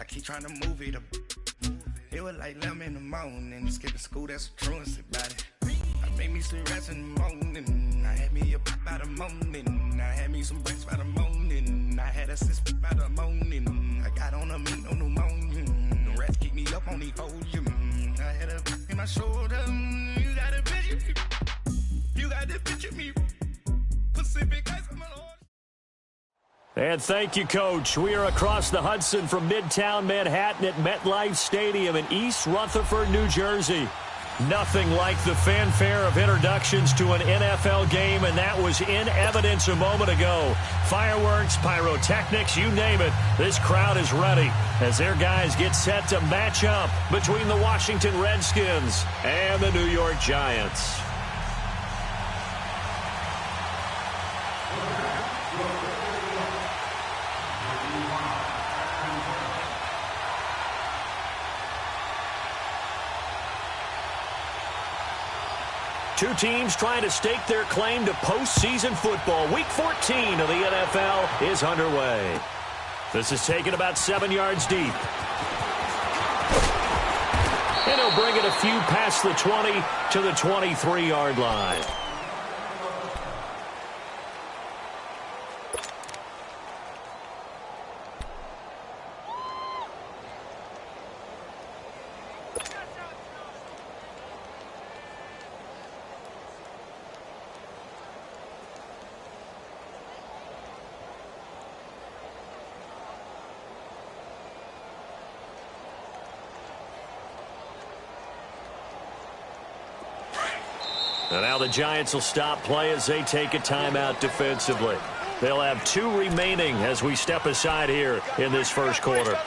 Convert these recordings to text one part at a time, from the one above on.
I keep trying to move it up. It was like 11 in the morning. Skipping school, that's a truancy about it. I made me some rest in the morning. I had me a pop by the morning. I had me some breaks by the morning. I had a six by the morning. I got on a meat, no pneumonia. The rats keep me up on the podium. I had a in my shoulder. You got a picture me. You got to picture me. Pacific Ice, my lord. And thank you, Coach. We are across the Hudson from Midtown Manhattan at MetLife Stadium in East Rutherford, New Jersey. Nothing like the fanfare of introductions to an NFL game, and that was in evidence a moment ago. Fireworks, pyrotechnics, you name it. This crowd is ready as their guys get set to match up between the Washington Redskins and the New York Giants. Two teams trying to stake their claim to postseason football. Week 14 of the NFL is underway. This is taken about 7 yards deep. And he'll bring it a few past the 20 to the 23-yard line. And now the Giants will stop play as they take a timeout defensively. They'll have 2 remaining as we step aside here in this first quarter.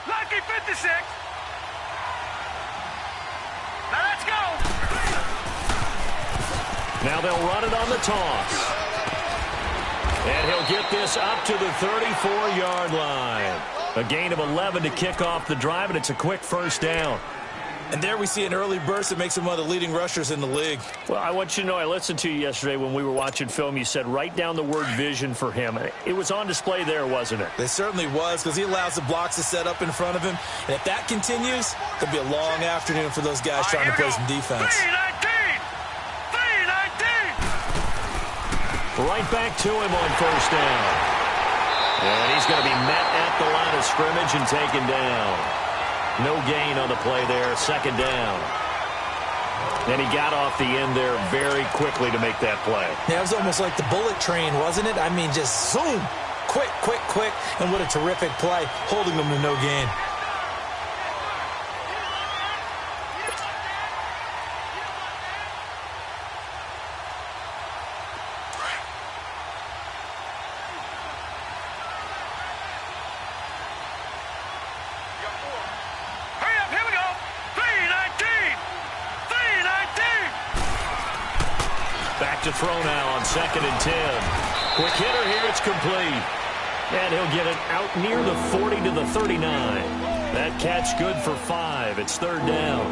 Lucky 56. Now let's go. Now they'll run it on the toss. And he'll get this up to the 34-yard line. A gain of 11 to kick off the drive, and it's a quick first down. And there we see an early burst that makes him one of the leading rushers in the league. Well, I want you to know, I listened to you yesterday when we were watching film. You said write down the word vision for him. It was on display there, wasn't it? It certainly was, because he allows the blocks to set up in front of him. And if that continues, it'll be a long afternoon for those guys trying to play some defense. 3-19. Right back to him on first down. And he's going to be met at the line of scrimmage and taken down. No gain on the play there, second down. And he got off the end there very quickly to make that play. Yeah, it was almost like the bullet train, wasn't it? I mean, just zoom, quick, quick, quick. And what a terrific play, holding them to no gain. To throw now on 2nd and 10. Quick hitter here, it's complete. And he'll get it out near the 40 to the 39. That catch good for 5. It's third down.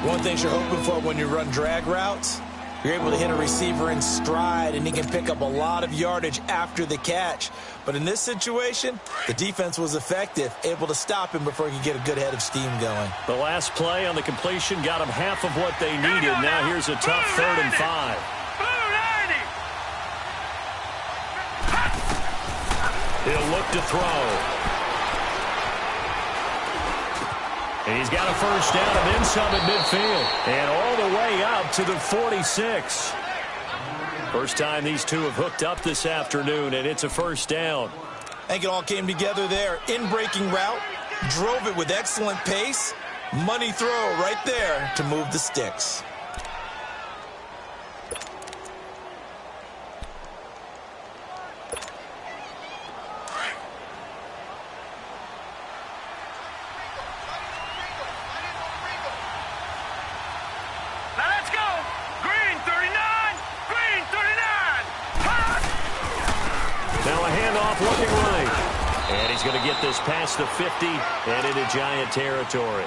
One thing you're hoping for when you run drag routes, you're able to hit a receiver in stride, and he can pick up a lot of yardage after the catch. But in this situation, the defense was effective, able to stop him before he could get a good head of steam going. The last play on the completion got him half of what they needed. Now here's a tough 3rd and 5. He'll look to throw. And he's got a first down and then some at midfield. And all the way up to the 46. First time these two have hooked up this afternoon, and it's a first down. I think it all came together there. In-breaking route, drove it with excellent pace. Money throw right there to move the sticks. Now a handoff looking right. And he's going to get this past the 50 and into Giant territory.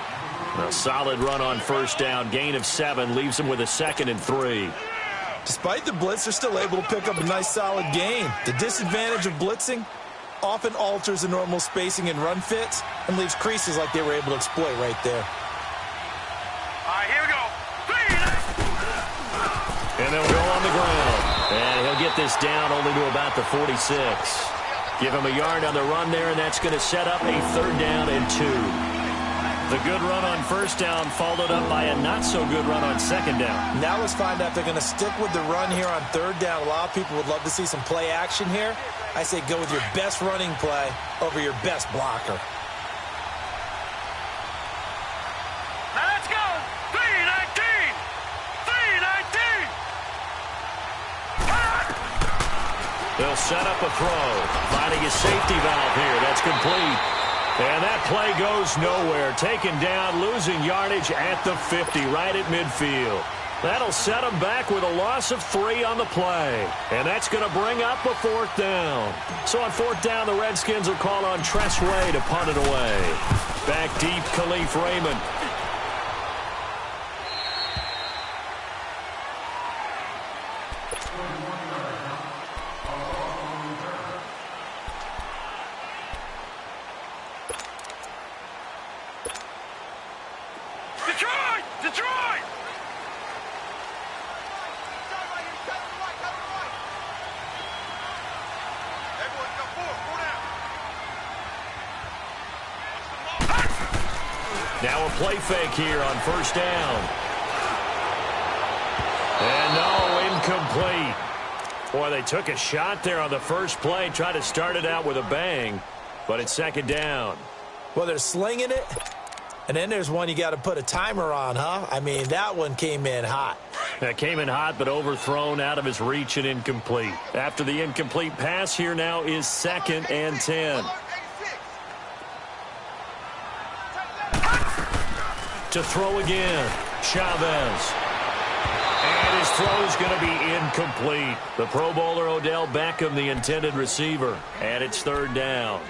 A solid run on first down. Gain of 7 leaves him with a 2nd and 3. Despite the blitz, they're still able to pick up a nice solid gain. The disadvantage of blitzing often alters the normal spacing and run fits and leaves creases like they were able to exploit right there. All right, here we go. And they'll go on the ground. And he'll get this down only to about the 46. Give him a yard on the run there, and that's going to set up a 3rd down and 2. The good run on first down followed up by a not-so-good run on 2nd down. Now let's find out if they're going to stick with the run here on 3rd down. A lot of people would love to see some play action here. I say go with your best running play over your best blocker. Now let's go. 319. 319. They'll set up a throw. Finding a safety valve here. That's complete. And that play goes nowhere. Taken down, losing yardage at the 50, right at midfield. That'll set them back with a loss of 3 on the play. And that's going to bring up a 4th down. So on 4th down, the Redskins will call on Tressway to punt it away. Back deep, Khalif Raymond. Detroit! Detroit! Now a play fake here on first down. And no, incomplete. Boy, they took a shot there on the first play, tried to start it out with a bang, but it's 2nd down. Well, they're slinging it, and then there's one you got to put a timer on, huh? I mean, that one came in hot. That came in hot, but overthrown out of his reach and incomplete. After the incomplete pass, here now is 2nd and 10. To throw again, Chavez. And his throw is going to be incomplete. The Pro Bowler Odell Beckham, the intended receiver. And it's 3rd down.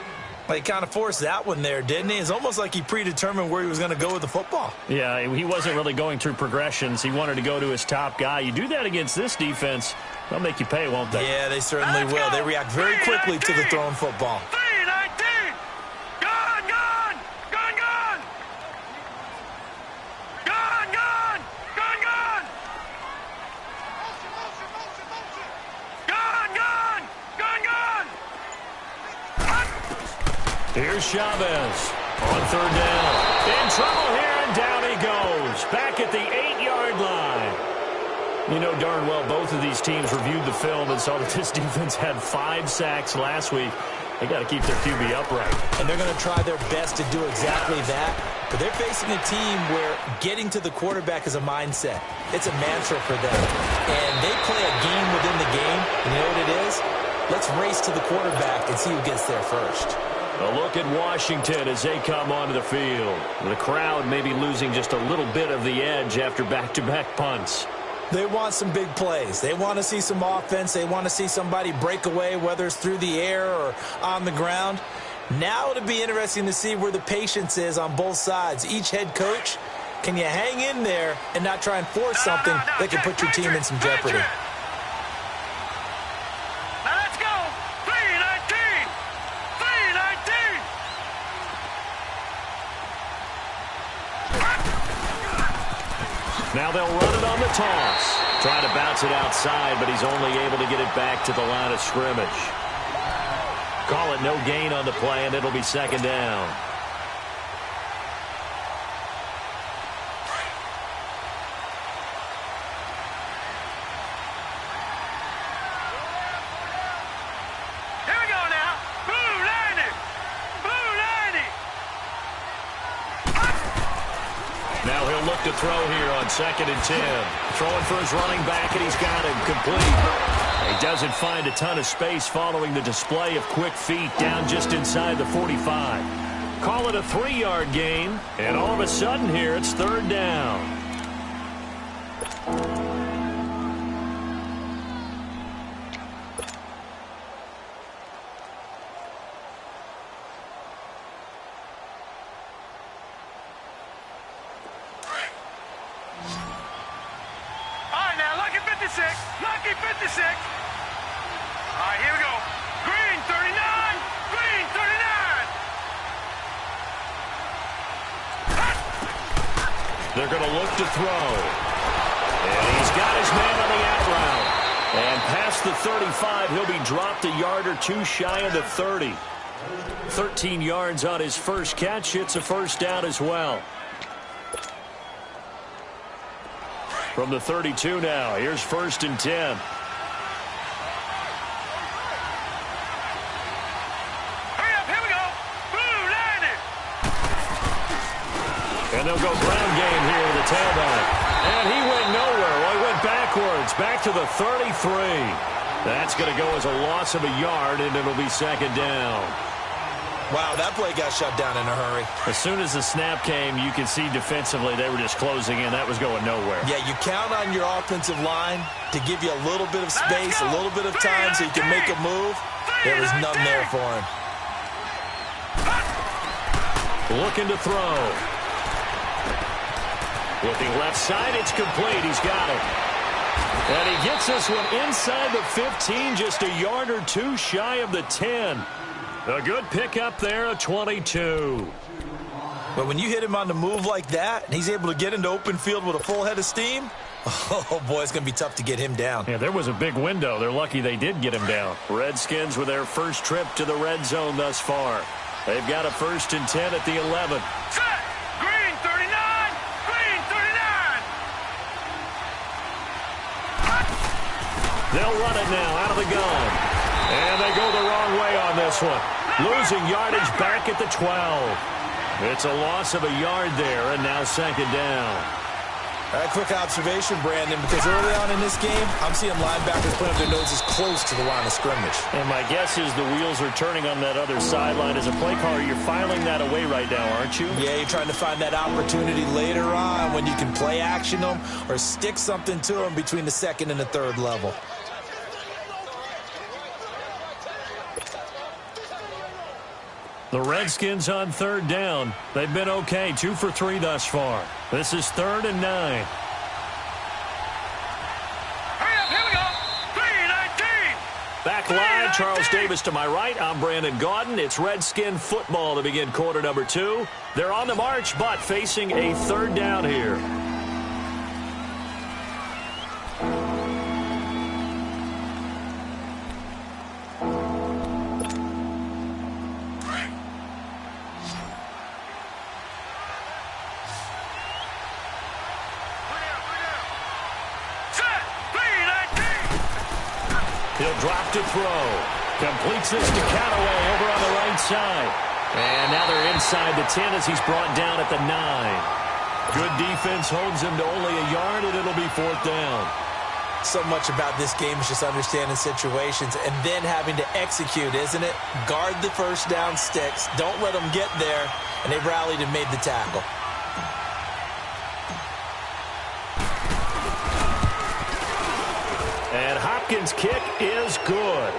Well, he kind of forced that one there, didn't he? It's almost like he predetermined where he was going to go with the football. Yeah, he wasn't really going through progressions. He wanted to go to his top guy. You do that against this defense, they'll make you pay, won't they? Yeah, they certainly will. They react very quickly to the thrown football. 319. Gone, gone. Gone, gone. Gone, gone. Gone, gone. Gone, gone. Gone, gone. Here's Chavez on 3rd down. In trouble here, and down he goes. Back at the 8-yard line. You know darn well both of these teams reviewed the film and saw that this defense had 5 sacks last week. They got to keep their QB upright. And they're going to try their best to do exactly that. But they're facing a team where getting to the quarterback is a mindset. It's a mantra for them. And they play a game within the game. And you know what it is? Let's race to the quarterback and see who gets there first. A look at Washington as they come onto the field. The crowd may be losing just a little bit of the edge after back-to-back punts. They want some big plays. They want to see some offense. They want to see somebody break away, whether it's through the air or on the ground. Now it'll be interesting to see where the patience is on both sides. Each head coach, can you hang in there and not try and force something that can put your team in some jeopardy? Now let's go. 319. 319. Now they'll run it on the toss. Trying to bounce it outside, but he's only able to get it back to the line of scrimmage. Call it no gain on the play, and it'll be 2nd down. Here we go now. Blue 90. Blue 90. Now he'll look to throw here on 2nd and 10. Throwing for his running back, and he's got him complete. He doesn't find a ton of space following the display of quick feet down just inside the 45. Call it a 3-yard gain, and all of a sudden here it's 3rd down. 56. Lucky 56. All right, here we go. Green 39. Green 39. They're going to look to throw. And he's got his man on the out route. And past the 35, he'll be dropped a yard or two shy of the 30. 13 yards on his first catch. It's a first down as well. From the 32 now, here's 1st and 10. Hurry up, here we go. Blue, line it. And they'll go ground game here to the tailback. And he went nowhere. Well, he went backwards, back to the 33. That's going to go as a loss of a yard, and it'll be 2nd down. Wow, that play got shut down in a hurry. As soon as the snap came, you could see defensively they were just closing in. That was going nowhere. Yeah, you count on your offensive line to give you a little bit of space, a little bit of time so you can make a move. There was none there for him. Looking to throw. Looking left side, it's complete. He's got it. And he gets this one inside the 15, just a yard or two shy of the 10. A good pickup there, a 22. But when you hit him on the move like that, and he's able to get into open field with a full head of steam, oh, boy, it's going to be tough to get him down. Yeah, there was a big window. They're lucky they did get him down. Redskins with their first trip to the red zone thus far. They've got a 1st and 10 at the 11. Set. Green 39. Green 39. They'll run it now out of the gun. And they go the wrong way on this one. Losing yardage back at the 12. It's a loss of a yard there, and now 2nd down. A quick observation, Brandon, because early on in this game, I'm seeing linebackers put up their noses close to the line of scrimmage. And my guess is the wheels are turning on that other sideline. As a play caller, you're filing that away right now, aren't you? Yeah, you're trying to find that opportunity later on when you can play action them or stick something to them between the 2nd and the 3rd level. The Redskins on 3rd down. They've been okay, 2 for 3 thus far. This is 3rd and 9. Hurry up, here we go. 3-19. Back live, Charles Davis to my right. I'm Brandon Gaudin. It's Redskin football to begin quarter number 2. They're on the march, but facing a 3rd down here. He'll drop to throw. Completes this to Callaway over on the right side. And now they're inside the 10 as he's brought down at the 9. Good defense holds him to only a yard, and it'll be 4th down. So much about this game is just understanding situations and then having to execute, isn't it? Guard the first down sticks. Don't let them get there. And they rallied and made the tackle. And Hopkins' kick is good.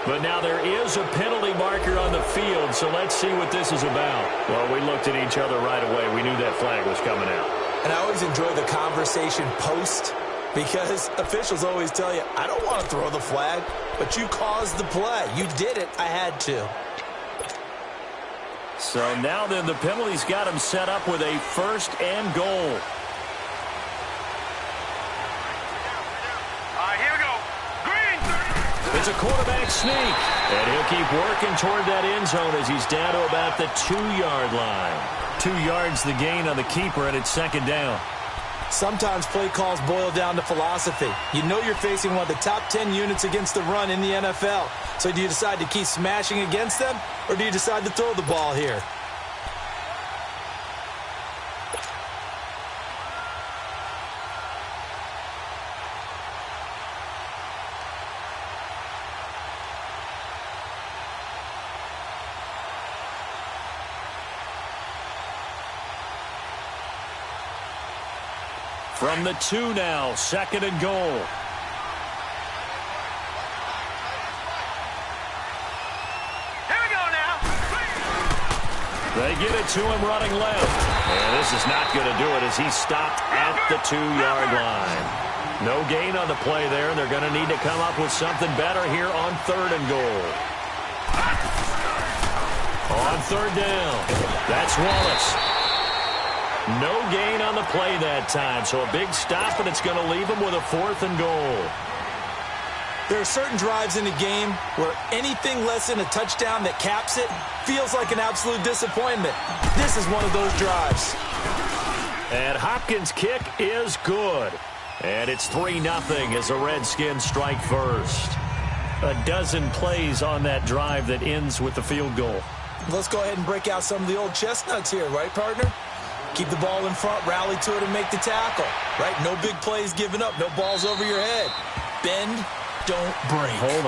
But now there is a penalty marker on the field, so let's see what this is about. Well, we looked at each other right away. We knew that flag was coming out. And I always enjoy the conversation post because officials always tell you, I don't want to throw the flag, but you caused the play. You did it. I had to. So now then the penalty's got him set up with a 1st and goal. It's a quarterback sneak, and he'll keep working toward that end zone as he's down to about the 2-yard line. 2 yards the gain on the keeper, and it's 2nd down. Sometimes play calls boil down to philosophy. You know you're facing one of the top 10 units against the run in the NFL. So do you decide to keep smashing against them, or do you decide to throw the ball here? From the 2 now, 2nd and goal. Here we go now. They get it to him running left. And this is not going to do it as he's stopped at the 2-yard line. No gain on the play there. They're going to need to come up with something better here on 3rd and goal. On 3rd down, that's Wallace. No gain on the play that time, so a big stop, and it's going to leave him with a 4th and goal. There are certain drives in the game where anything less than a touchdown that caps it feels like an absolute disappointment. This is one of those drives. And Hopkins' kick is good. And it's 3-0 as the Redskins strike first. A dozen plays on that drive that ends with the field goal. Let's go ahead and break out some of the old chestnuts here, right, partner? Keep the ball in front, rally to it, and make the tackle, right? No big plays given up, no balls over your head. Bend, don't break. Hold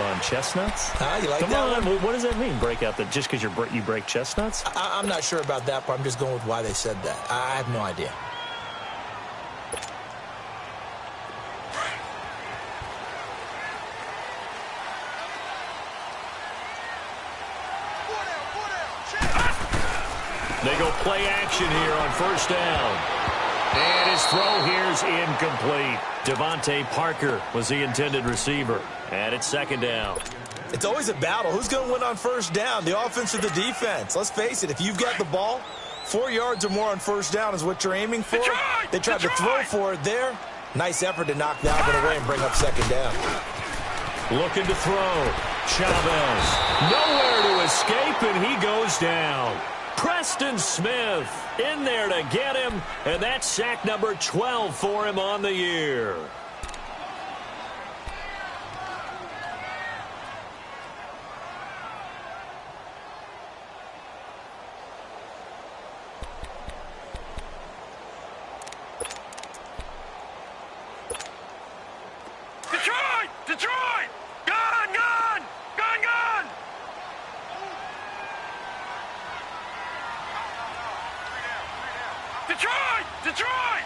on. Chestnuts? You like Come that on. one? What does that mean, break out? Just because you break chestnuts? I'm not sure about that part. I'm just going with why they said that. I have no idea. They go play action here on 1st down. And his throw here's incomplete. Devontae Parker was the intended receiver. And it's 2nd down. It's always a battle. Who's going to win on 1st down, the offense or the defense? Let's face it, if you've got the ball, 4 yards or more on 1st down is what you're aiming for. They tried to throw for it there. Nice effort to knock that one away and bring up 2nd down. Looking to throw. Chavez. Nowhere to escape, and he goes down. Preston Smith in there to get him, and that's sack number 12 for him on the year. Detroit! Gun! Detroit!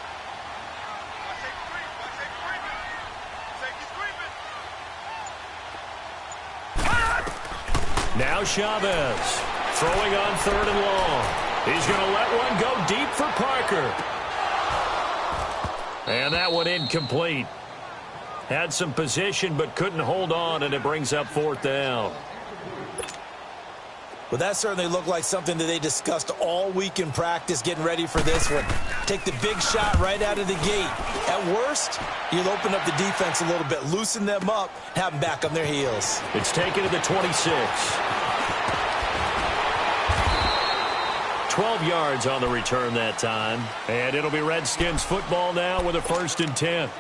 Now Chavez throwing on 3rd and long. He's going to let one go deep for Parker. And that one incomplete. Had some position but couldn't hold on, and it brings up 4th down. Well, that certainly looked like something that they discussed all week in practice, getting ready for this one. Take the big shot right out of the gate. At worst, you'll open up the defense a little bit, loosen them up, have them back on their heels. It's taken to the 26. 12 yards on the return that time. And it'll be Redskins football now with a 1st and 10.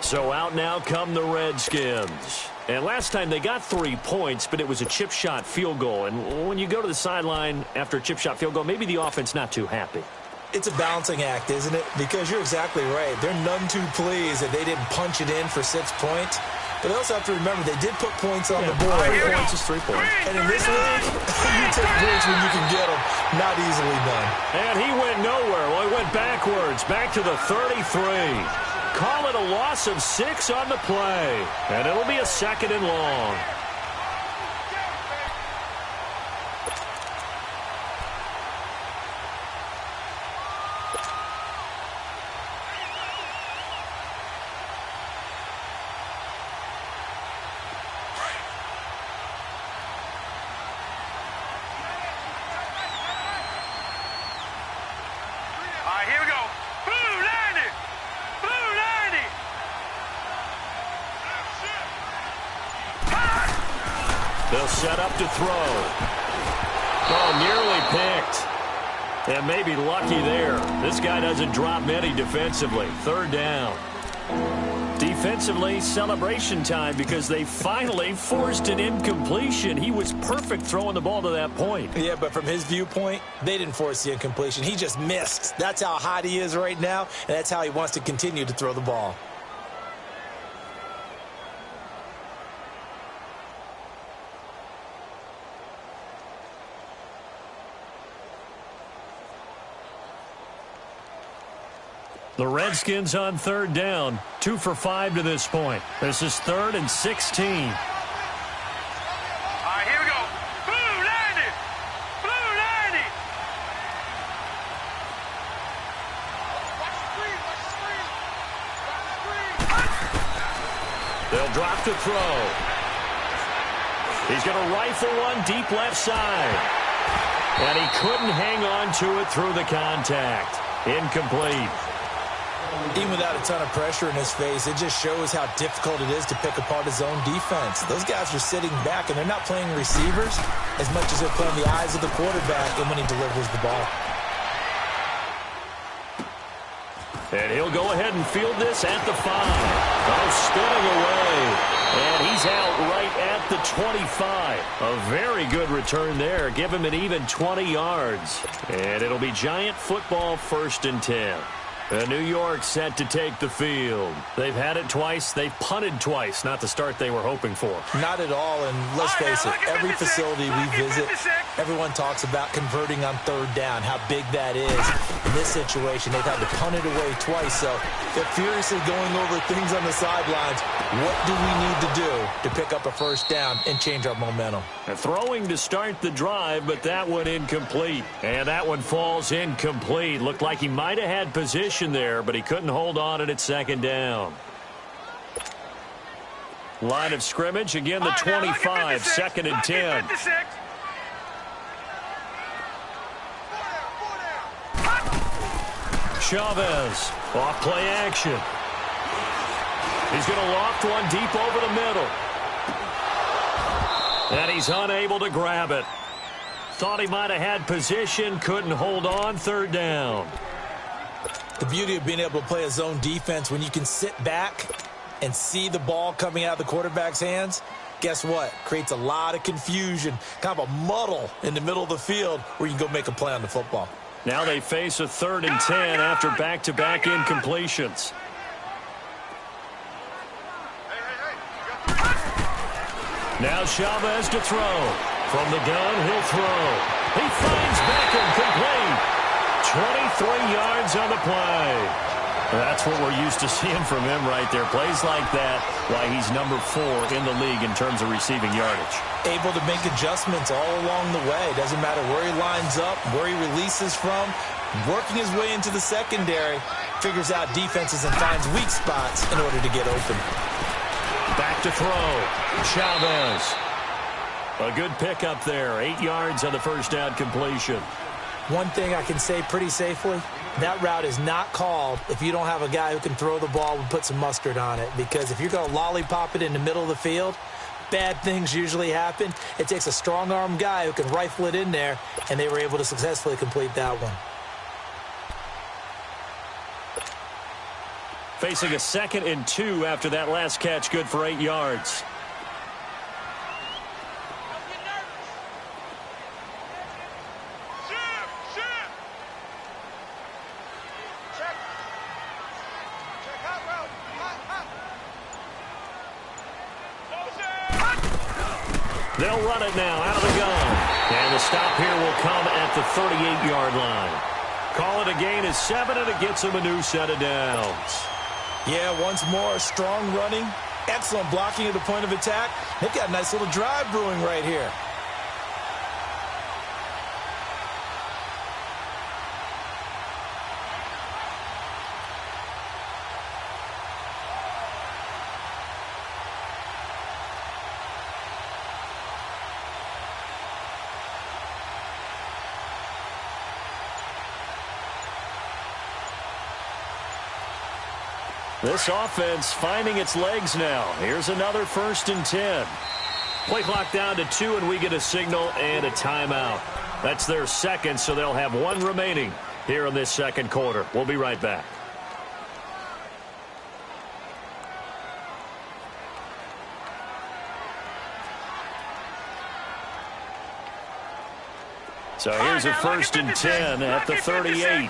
So out now come the Redskins. And last time they got 3 points, but it was a chip shot field goal. And when you go to the sideline after a chip shot field goal, maybe the offense not too happy. It's a balancing act, isn't it? Because you're exactly right. They're none too pleased that they didn't punch it in for 6 points. But they also have to remember they did put points on the board. 3 points is 3 points. And in this league, you take points when you can get them. Not easily done. And he went nowhere. Well, he went backwards, back to the 33. Call it a loss of 6 on the play. And it'll be a 2nd and long. Here we go. Blue 90! Blue 90! They'll set up to throw. Oh, nearly picked. And maybe lucky there. This guy doesn't drop many defensively. 3rd down. Defensively, celebration time because they finally forced an incompletion. He was perfect throwing the ball to that point. Yeah, but from his viewpoint, they didn't force the incompletion. He just missed. That's how hot he is right now, and that's how he wants to continue to throw the ball. The Redskins on 3rd down, 2 for 5 to this point. This is 3rd and 16. All right, here we go. Blue 90! Blue 90! They'll drop to throw. He's going to rifle one deep left side. And he couldn't hang on to it through the contact. Incomplete. Even without a ton of pressure in his face, it just shows how difficult it is to pick apart his own defense. Those guys are sitting back, and they're not playing receivers as much as they're playing the eyes of the quarterback and when he delivers the ball. And he'll go ahead and field this at the 5. Oh, spinning away. And he's out right at the 25. A very good return there. Give him an even 20 yards. And it'll be Giant football 1st and 10. New York set to take the field. They've had it twice. They've punted twice. Not the start they were hoping for. Not at all, and let's face it, every facility we visit, everyone talks about converting on 3rd down, how big that is. In this situation, they've had to punt it away twice, so they're furiously going over things on the sidelines. What do we need to do to pick up a 1st down and change our momentum? Throwing to start the drive, but that one incomplete. And that one falls incomplete. Looked like he might have had position there, but he couldn't hold on at 2nd down. Line of scrimmage, again the 25, 2nd and 10. Chavez, off play action. He's going to loft one deep over the middle. And he's unable to grab it. Thought he might have had position, couldn't hold on, 3rd down. The beauty of being able to play a zone defense when you can sit back and see the ball coming out of the quarterback's hands, guess what? Creates a lot of confusion, kind of a muddle in the middle of the field where you can go make a play on the football. Now they face a 3rd and 10 after back-to-back incompletions. Now Chavez to throw. From the gun, he'll throw. He finds Beckham complete. 23 yards on the play. That's what we're used to seeing from him right there. Plays like that, why he's number 4 in the league in terms of receiving yardage. Able to make adjustments all along the way. Doesn't matter where he lines up, where he releases from. Working his way into the secondary, figures out defenses and finds weak spots in order to get open. Back to throw. Chavez. A good pickup there. 8 yards on the 1st down completion. One thing I can say pretty safely, that route is not called if you don't have a guy who can throw the ball and put some mustard on it. Because if you're going to lollipop it in the middle of the field, bad things usually happen. It takes a strong-arm guy who can rifle it in there, and they were able to successfully complete that one. Facing a 2nd and 2 after that last catch, good for 8 yards. They'll run it now out of the gun. And the stop here will come at the 38-yard line. Call it a gain of 7, and it gets them a new set of downs. Yeah, once more, strong running, excellent blocking at the point of attack. They've got a nice little drive brewing right here. This offense finding its legs now. Here's another 1st and 10. Play clock down to 2, and we get a signal and a timeout. That's their 2nd, so they'll have 1 remaining here in this 2nd quarter. We'll be right back. So here's a 1st and 10 at the 38.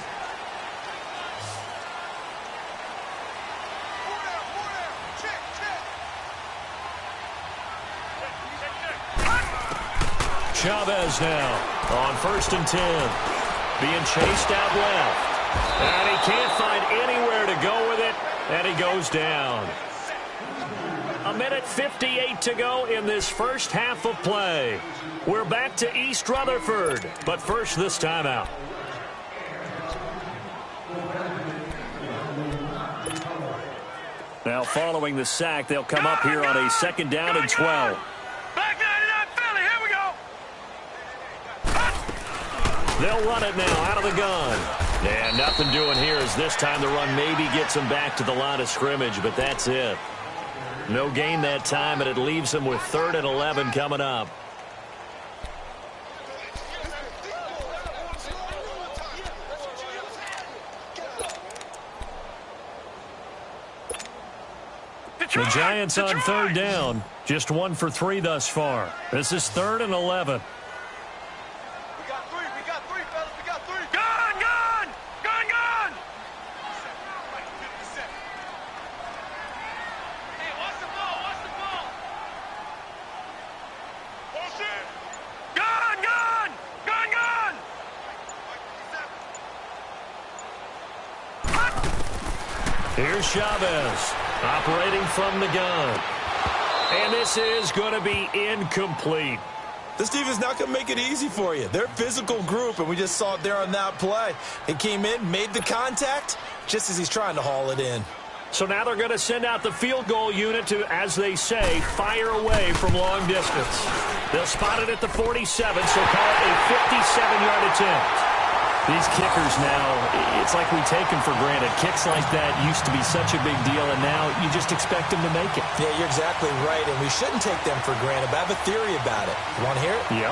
Chavez now on 1st and 10. Being chased out left. And he can't find anywhere to go with it. And he goes down. 1:58 to go in this first half of play. We're back to East Rutherford. But first, this timeout. Now, following the sack, they'll come up here on a 2nd down and 12. Back 99 Philly, here we go. They'll run it now out of the gun. And nothing doing here as this time the run maybe gets them back to the line of scrimmage, but that's it. No gain that time, and it leaves them with 3rd and 11 coming up. The Giants on 3rd down. Just 1 for 3 thus far. This is 3rd and 11. We got three, fellas. We got 3. Gun! Hey, watch the ball. Bullshit! Gun! Here's Chavez operating from the gun. And this is going to be incomplete. This defense not going to make it easy for you. They're a physical group, and we just saw it there on that play. He came in, made the contact, just as he's trying to haul it in. So now they're going to send out the field goal unit to, as they say, fire away from long distance. They'll spot it at the 47, so call it a 57-yard attempt. These kickers now, it's like we take them for granted. Kicks like that used to be such a big deal, and now you just expect them to make it. Yeah, you're exactly right, and we shouldn't take them for granted, but I have a theory about it. You want to hear it? Yeah.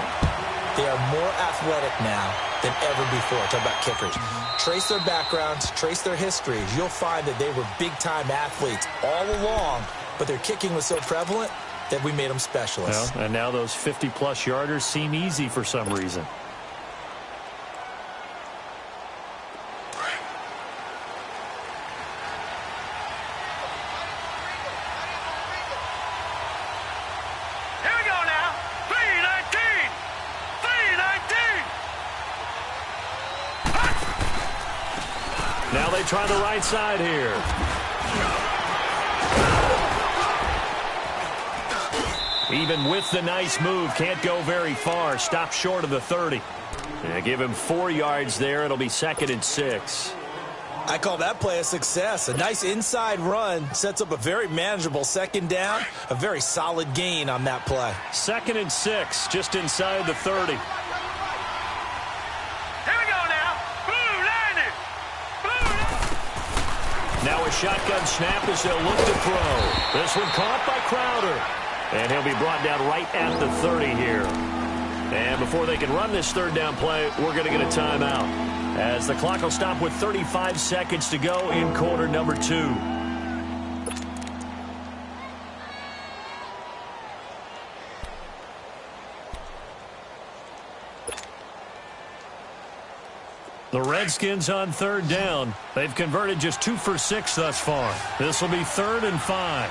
They are more athletic now than ever before. Talk about kickers. Trace their backgrounds, trace their histories. You'll find that they were big-time athletes all along, but their kicking was so prevalent that we made them specialists. Well, and now those 50-plus yarders seem easy for some reason. Now they try the right side here. Even with the nice move, can't go very far. Stop short of the 30. Give him 4 yards there. It'll be 2nd and 6. I call that play a success. A nice inside run sets up a very manageable 2nd down. A very solid gain on that play. 2nd and 6, just inside the 30. Now a shotgun snap as they'll look to throw. This one caught by Crowder. And he'll be brought down right at the 30 here. And before they can run this 3rd down play, we're going to get a timeout, as the clock will stop with 35 seconds to go in quarter number 2. The Redskins on 3rd down. They've converted just 2 for 6 thus far. This will be 3rd and 5.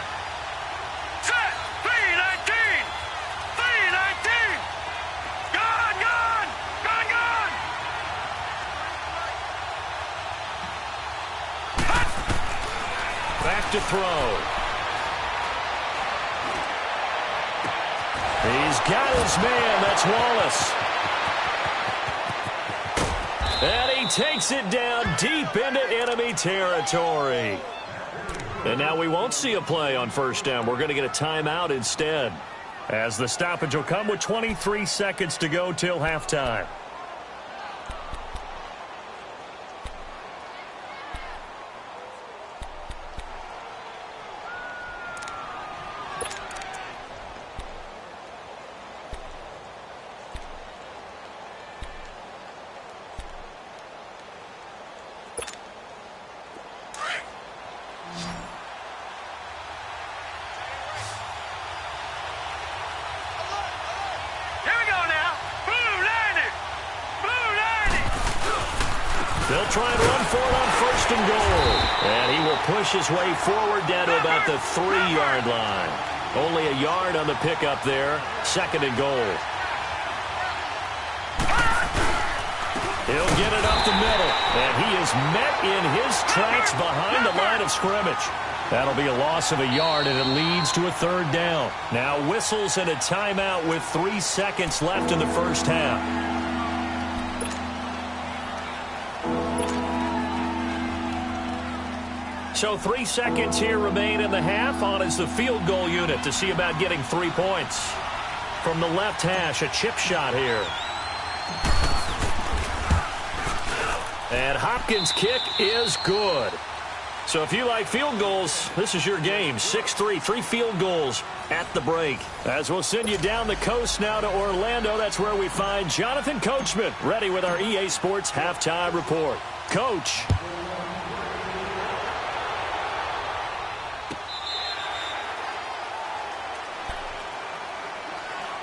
Set! 3-19! 3-19! Gun! Back to throw. He's got his man. That's Wallace. And he takes it down deep into enemy territory. And now we won't see a play on 1st down. We're going to get a timeout instead, as the stoppage will come with 23 seconds to go till halftime. They'll try and run for it on 1st and goal. And he will push his way forward down to about the 3-yard line. Only a yard on the pickup there. 2nd and goal. He'll get it up the middle. And he is met in his tracks behind the line of scrimmage. That'll be a loss of a yard, and it leads to a 3rd down. Now whistles and a timeout with 3 seconds left in the 1st half. So 3 seconds here remain in the half. On is the field goal unit to see about getting 3 points. From the left hash, a chip shot here. And Hopkins' kick is good. So if you like field goals, this is your game. 6-3, 3 field goals at the break. As we'll send you down the coast now to Orlando, that's where we find Jonathan Coachman ready with our EA Sports Halftime Report. Coach.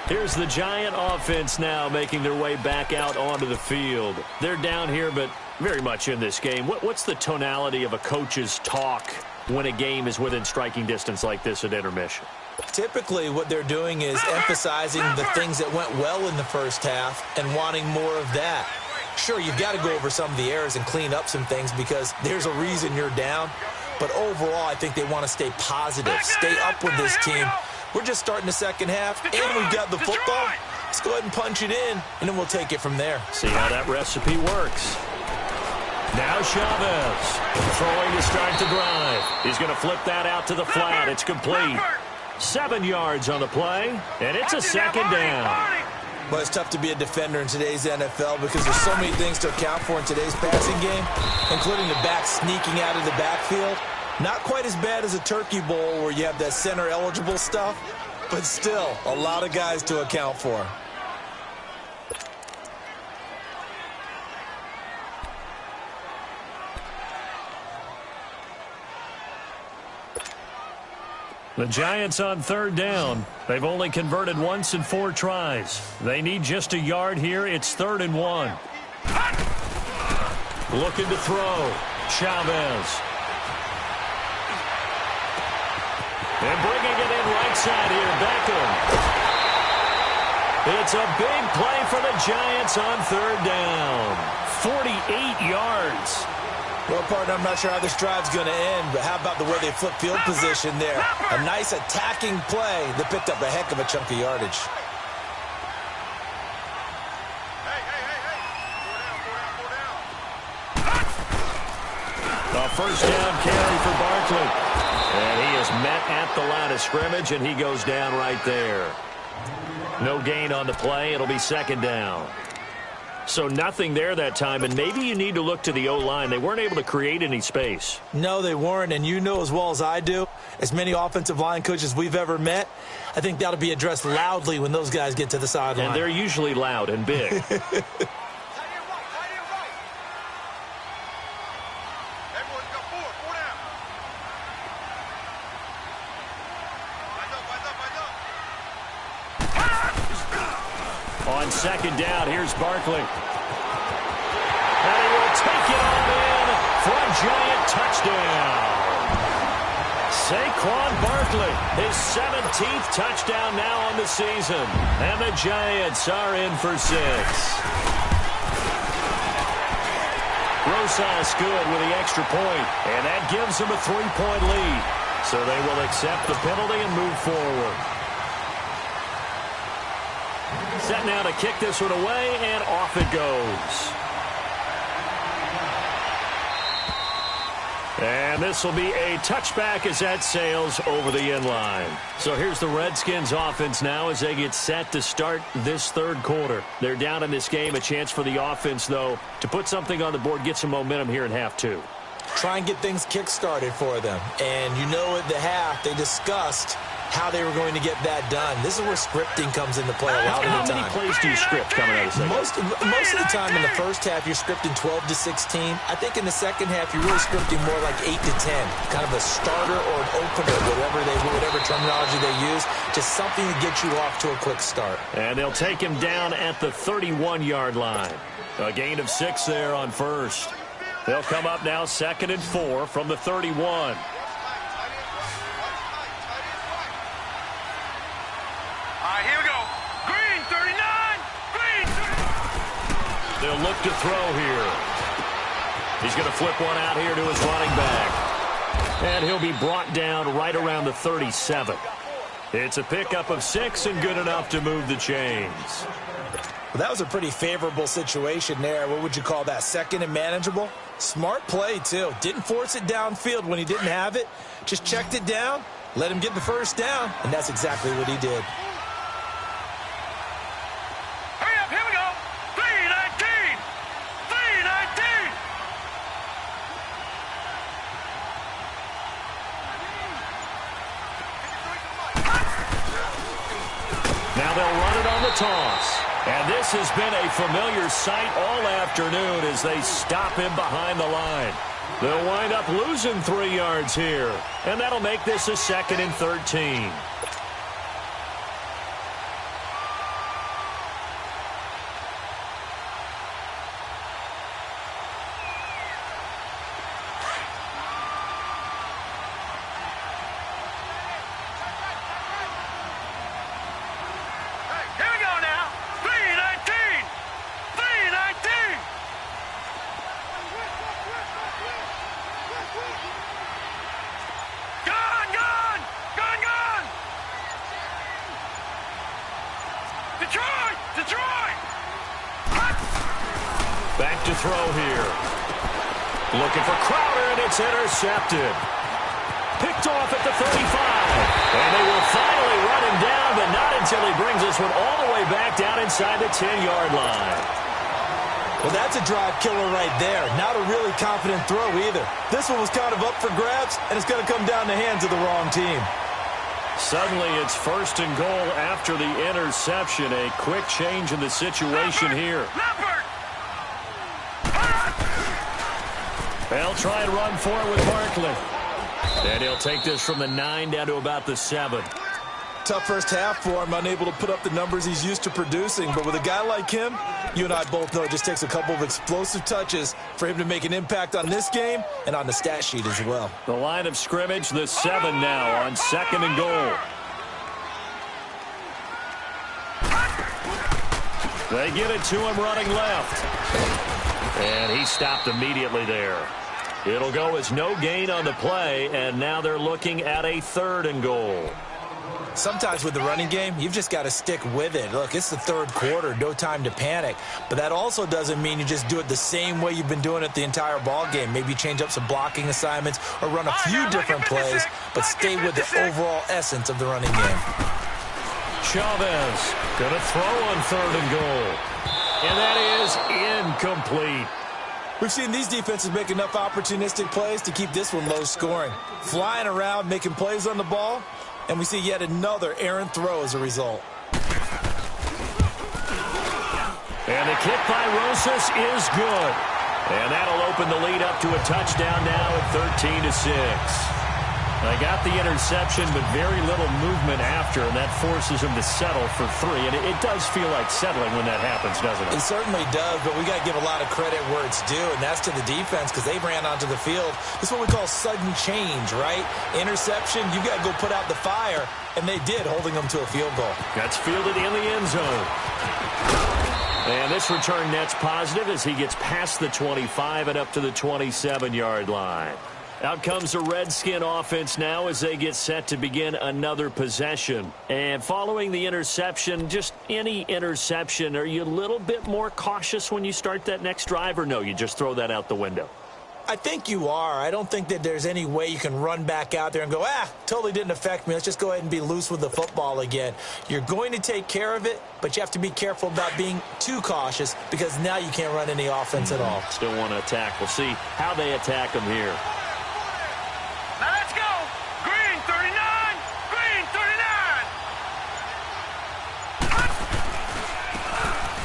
Here's the Giant offense now making their way back out onto the field. They're down here, but very much in this game. What's the tonality of a coach's talk when a game is within striking distance like this at intermission? Typically, what they're doing is emphasizing the things that went well in the first half and wanting more of that. Sure, you've got to go over some of the errors and clean up some things because there's a reason you're down. But overall, I think they want to stay positive, stay up with this team. We're just starting the second half, and we've got the football. Let's go ahead and punch it in, and then we'll take it from there. See how that recipe works. Now Chavez throwing to start the drive. He's going to flip that out to the flat. It's complete. 7 yards on the play, and it's a second down. Well, it's tough to be a defender in today's NFL because there's so many things to account for in today's passing game, including the back sneaking out of the backfield. Not quite as bad as a turkey bowl where you have that center-eligible stuff, but still a lot of guys to account for. The Giants on third down. They've only converted once in 4 tries. They need just a yard here. It's 3rd and 1. Looking to throw. Chavez. And bringing it in right side here, Beckham. It's a big play for the Giants on 3rd down. 48 yards. Well, partner, I'm not sure how this drive's going to end, but how about the way they flip field position there? A nice attacking play that picked up a heck of a chunk of yardage. A first down carry for Barkley. And he is met at the line of scrimmage, and he goes down right there. No gain on the play. It'll be 2nd down. So nothing there that time, and maybe you need to look to the O-line. They weren't able to create any space. No, they weren't, and you know as well as I do, as many offensive line coaches we've ever met, I think that'll be addressed loudly when those guys get to the sideline. And they're usually loud and big. On 2nd down, here's Barkley. And he will take it on in for a Giant touchdown. Saquon Barkley, his 17th touchdown now on the season. And the Giants are in for 6. Rosas good with the extra point, and that gives them a 3-point lead. So they will accept the penalty and move forward. Set now to kick this one away, and off it goes. And this will be a touchback as that sails over the end line. So here's the Redskins offense now as they get set to start this 3rd quarter. They're down in this game. A chance for the offense, though, to put something on the board, get some momentum here in half 2. Try and get things kick-started for them. And you know at the half they discussed how they were going to get that done. This is where scripting comes into play a lot of the time. How many plays do you script coming out of the second? Most of the time in the first half, you're scripting 12 to 16. I think in the second half, you're really scripting more like 8 to 10. Kind of a starter or an opener, whatever terminology they use. Just something to get you off to a quick start. And they'll take him down at the 31-yard line. A gain of 6 there on first. They'll come up now 2nd and 4 from the 31. Here we go. Green, 39. Green, 39. They'll look to throw here. He's going to flip one out here to his running back. And he'll be brought down right around the 37. It's a pickup of 6 and good enough to move the chains. Well, that was a pretty favorable situation there. What would you call that? Second and manageable? Smart play, too. Didn't force it downfield when he didn't have it. Just checked it down, let him get the first down, and that's exactly what he did. Hurry up, here we go. 3:19. 3:19. Now they'll run it on the toss. And this has been a familiar sight all afternoon as they stop him behind the line. They'll wind up losing 3 yards here. And that'll make this a 2nd and 13. Here we go now. 3:19. 3:19. Gone. Detroit. Back to throw here. Looking for Crowder, and it's intercepted. Picked off at the 35. And they will finally run him down, but not until he brings this one all the way back down inside the 10-yard line. Well, that's a drive killer right there. Not a really confident throw either. This one was kind of up for grabs, and it's going to come down the hands of the wrong team. Suddenly, it's 1st and goal after the interception. A quick change in the situation here. Leopard. They'll try and run for it with Barkley. And he'll take this from the 9 down to about the 7. Tough first half for him, unable to put up the numbers he's used to producing. But with a guy like him, you and I both know it just takes a couple of explosive touches for him to make an impact on this game and on the stat sheet as well. The line of scrimmage, the 7 now on 2nd and goal. They get it to him running left. And he stopped immediately there. It'll go as no gain on the play, and now they're looking at a 3rd and goal. Sometimes with the running game, you've just got to stick with it. Look, it's the 3rd quarter, no time to panic. But that also doesn't mean you just do it the same way you've been doing it the entire ball game. Maybe change up some blocking assignments or run a few different plays, but stay with the overall essence of the running game. Chavez going to throw on 3rd and goal. And that is incomplete. We've seen these defenses make enough opportunistic plays to keep this one low scoring. Flying around, making plays on the ball, and we see yet another errant throw as a result. And the kick by Rosas is good. And that'll open the lead up to a touchdown now at 13-6. They got the interception, but very little movement after, and that forces him to settle for 3. And it does feel like settling when that happens, doesn't it? It certainly does, but we got to give a lot of credit where it's due, and that's to the defense because they ran onto the field. This is what we call sudden change, right? Interception, you got to go put out the fire, and they did, holding them to a field goal. That's fielded in the end zone. And this return net's positive as he gets past the 25 and up to the 27-yard line. Out comes the Redskin offense now as they get set to begin another possession. And following the interception, just any interception, are you a little bit more cautious when you start that next drive, or no, you just throw that out the window? I think you are. I don't think that there's any way you can run back out there and go, totally didn't affect me. Let's just go ahead and be loose with the football again. You're going to take care of it, but you have to be careful about being too cautious because now you can't run any offense at all. Still want to attack. We'll see how they attack them here. Now let's go. Green 39. Green 39.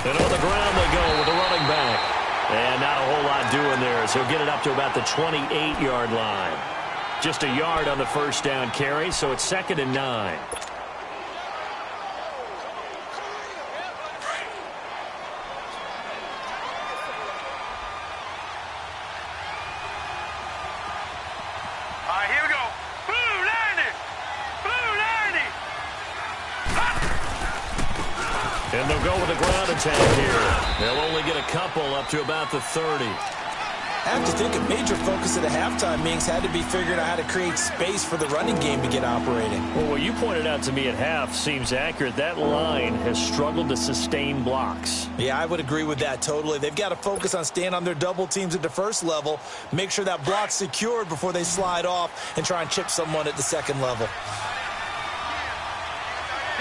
And on the ground they go with the running back. And not a whole lot doing there as he'll get it up to about the 28-yard line. Just a yard on the first down carry, so it's 2nd and 9. Here we go. Blue 90. Blue 90. And they'll go with a ground attack here. They'll only get a couple up to about the 30. I have to think a major focus at the halftime meetings had to be figuring out how to create space for the running game to get operating. Well, what you pointed out to me at half seems accurate. That line has struggled to sustain blocks. Yeah, I would agree with that totally. They've got to focus on staying on their double teams at the first level, make sure that block's secured before they slide off and try and chip someone at the second level. Here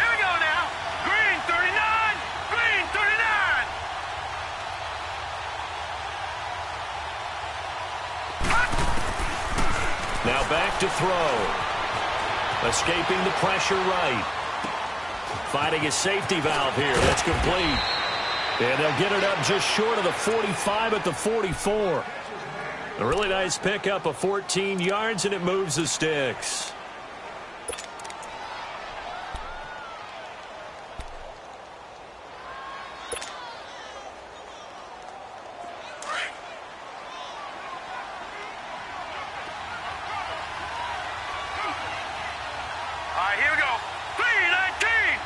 we go now. Green 39. Green 39. Now back to throw. Escaping the pressure right. Finding a safety valve here. That's complete. And they'll get it up just short of the 45 at the 44. A really nice pickup of 14 yards, and it moves the sticks. All right, here we go. 319.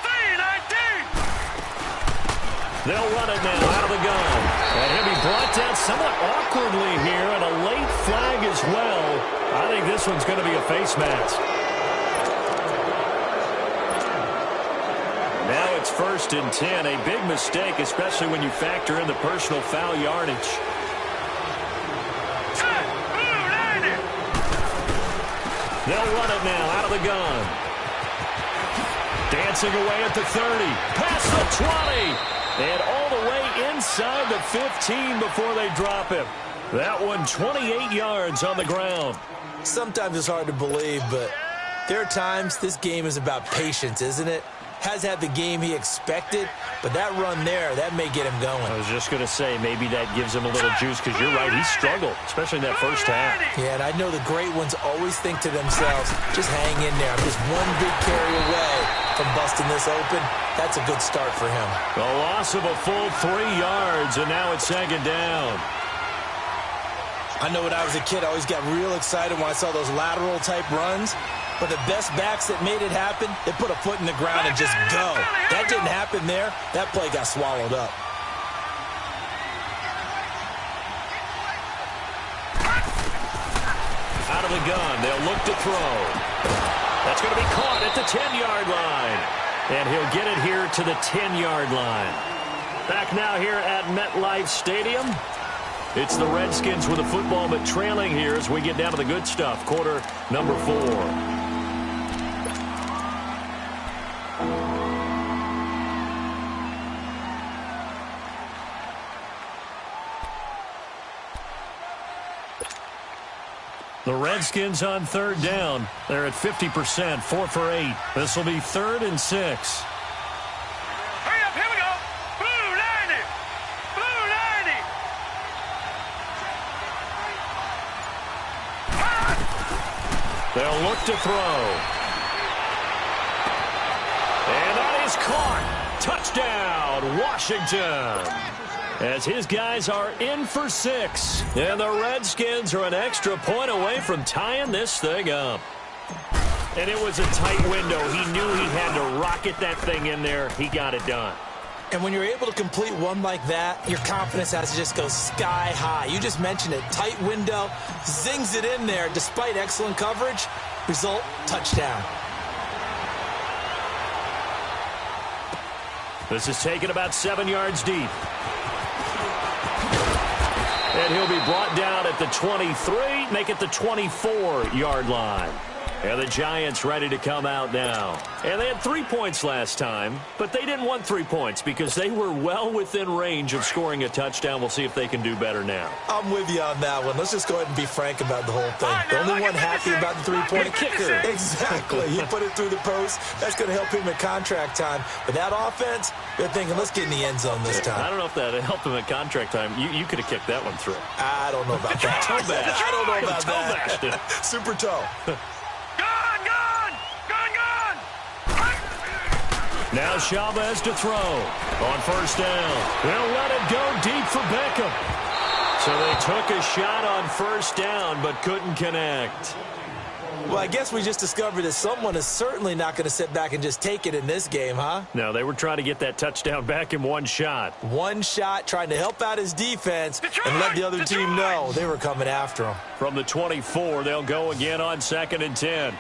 319. They'll run it now out of the gun. And he'll be brought down somewhat awkwardly here, and a late flag as well. I think this one's going to be a face mask. Now it's 1st and 10. A big mistake, especially when you factor in the personal foul yardage. They'll run it now out of the gun. Dancing away at the 30. Past the 20. And all the way inside the 15 before they drop him. That one 28 yards on the ground. Sometimes it's hard to believe, but there are times this game is about patience, isn't it? Has had the game he expected, but that run there, that may get him going. I was just going to say, maybe that gives him a little juice, because you're right, he struggled, especially in that first half. Yeah, and I know the great ones always think to themselves, just hang in there. I'm just one big carry away from busting this open. That's a good start for him. A loss of a full 3 yards, and now it's 2nd down. I know when I was a kid, I always got real excited when I saw those lateral-type runs. But the best backs that made it happen, they put a foot in the ground and just go. That didn't happen there. That play got swallowed up. Out of the gun, they'll look to throw. That's going to be caught at the 10-yard line. And he'll get it here to the 10-yard line. Back now here at MetLife Stadium. It's the Redskins with a football, but trailing here as we get down to the good stuff. Quarter number 4. The Redskins on 3rd down. They're at 50%, 4 for 8. This will be 3rd and 6. Hurry up, here we go. Blue 90. Blue 90. They'll look to throw. And that is caught. Touchdown, Washington. As his guys are in for 6. And the Redskins are an extra point away from tying this thing up. And it was a tight window. He knew he had to rocket that thing in there. He got it done. And when you're able to complete one like that, your confidence has to just go sky high. You just mentioned it. Tight window, zings it in there despite excellent coverage. Result, touchdown. This is taken about 7 yards deep. And he'll be brought down at the 23, make it the 24-yard line. And the Giants ready to come out now. And they had 3 points last time, but they didn't want 3 points because they were well within range of scoring a touchdown. We'll see if they can do better now. I'm with you on that one. Let's just go ahead and be frank about the whole thing. The only one happy about the 3-point kicker. Exactly. He put it through the post. That's going to help him at contract time. But that offense, they're thinking, let's get in the end zone this time. I don't know if that helped him at contract time. You could have kicked that one through. I don't know about that. Toe bash. I don't know about Toe that. bashed it. Super toe. Now Chavez to throw on 1st down. They'll let it go deep for Beckham. So they took a shot on 1st down but couldn't connect. Well, I guess we just discovered that someone is certainly not going to sit back and just take it in this game, huh? No, they were trying to get that touchdown back in one shot. One shot, trying to help out his defense and let the other team know they were coming after him. From the 24, they'll go again on 2nd and 10.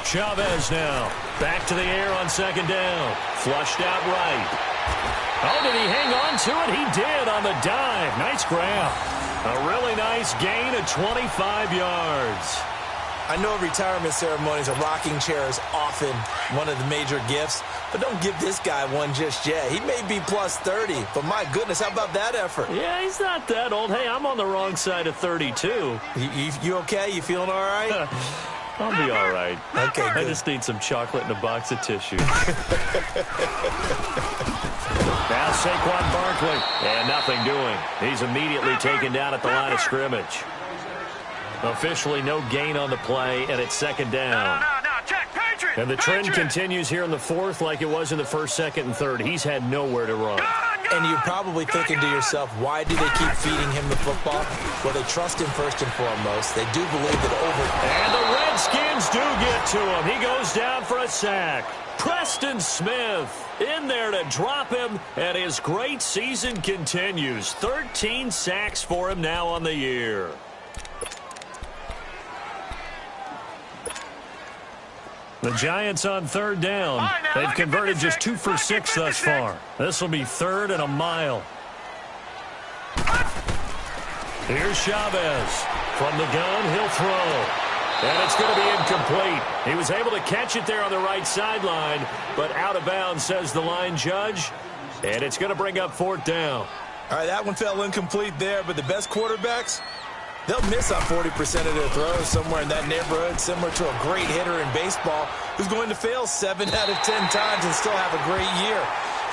Chavez now. Back to the air on 2nd down. Flushed out right. Oh, did he hang on to it? He did on the dive. Nice grab. A really nice gain of 25 yards. I know retirement ceremonies, a rocking chair is often one of the major gifts, but don't give this guy one just yet. He may be plus 30, but my goodness, how about that effort? Yeah, he's not that old. Hey, I'm on the wrong side of 32. You okay? You feeling all right? I'll be all right. Okay, good. I just need some chocolate and a box of tissue. Now Saquon Barkley, and nothing doing. He's immediately taken down at the line of scrimmage. Officially no gain on the play, and it's 2nd down. And the trend continues here in the 4th like it was in the 1st, 2nd, and 3rd. He's had nowhere to run. And you're probably thinking to yourself, why do they keep feeding him the football? Well, they trust him first and foremost. They do believe that And the Redskins do get to him. He goes down for a sack. Preston Smith in there to drop him, and his great season continues. 13 sacks for him now on the year. The Giants on 3rd down. They've converted just 2 for 6 thus far. This will be 3rd and a mile. Here's Chavez. From the gun, he'll throw. And it's going to be incomplete. He was able to catch it there on the right sideline, but out of bounds, says the line judge. And it's going to bring up 4th down. All right, that one fell incomplete there, but the best quarterbacks, they'll miss on 40% of their throws, somewhere in that neighborhood, similar to a great hitter in baseball who's going to fail 7 out of 10 times and still have a great year.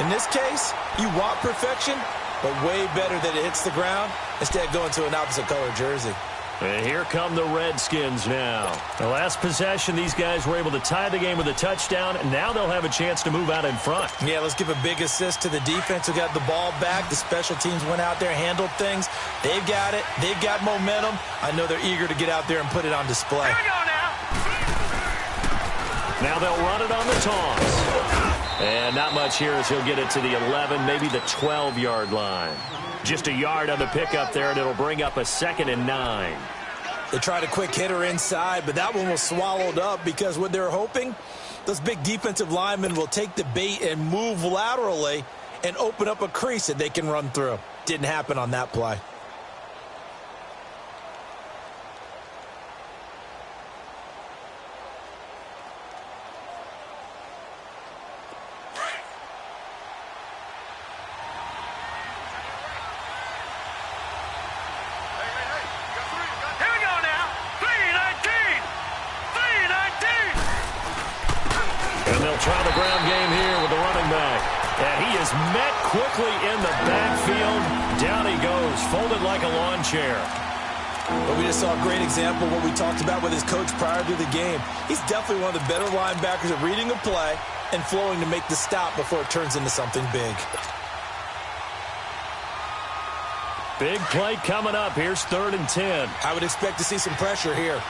In this case, you want perfection, but way better that it hits the ground instead of going to an opposite color jersey. And here come the Redskins now. The last possession, these guys were able to tie the game with a touchdown, and now they'll have a chance to move out in front. Yeah, let's give a big assist to the defense who got the ball back. The special teams went out there, handled things. They've got it. They've got momentum. I know they're eager to get out there and put it on display. Here we go now. Now they'll run it on the toss. And not much here as he'll get it to the 11, maybe the 12-yard line. Just a yard on the pickup there, and it'll bring up a 2nd and 9. They tried a quick hitter inside, but that one was swallowed up because what they're hoping, those big defensive linemen will take the bait and move laterally and open up a crease that they can run through. Didn't happen on that play. Try the ground game here with the running back. And he is met quickly in the backfield. Down he goes, folded like a lawn chair. But we just saw a great example of what we talked about with his coach prior to the game. He's definitely one of the better linebackers at reading a play and flowing to make the stop before it turns into something big. Big play coming up. Here's 3rd and 10. I would expect to see some pressure here.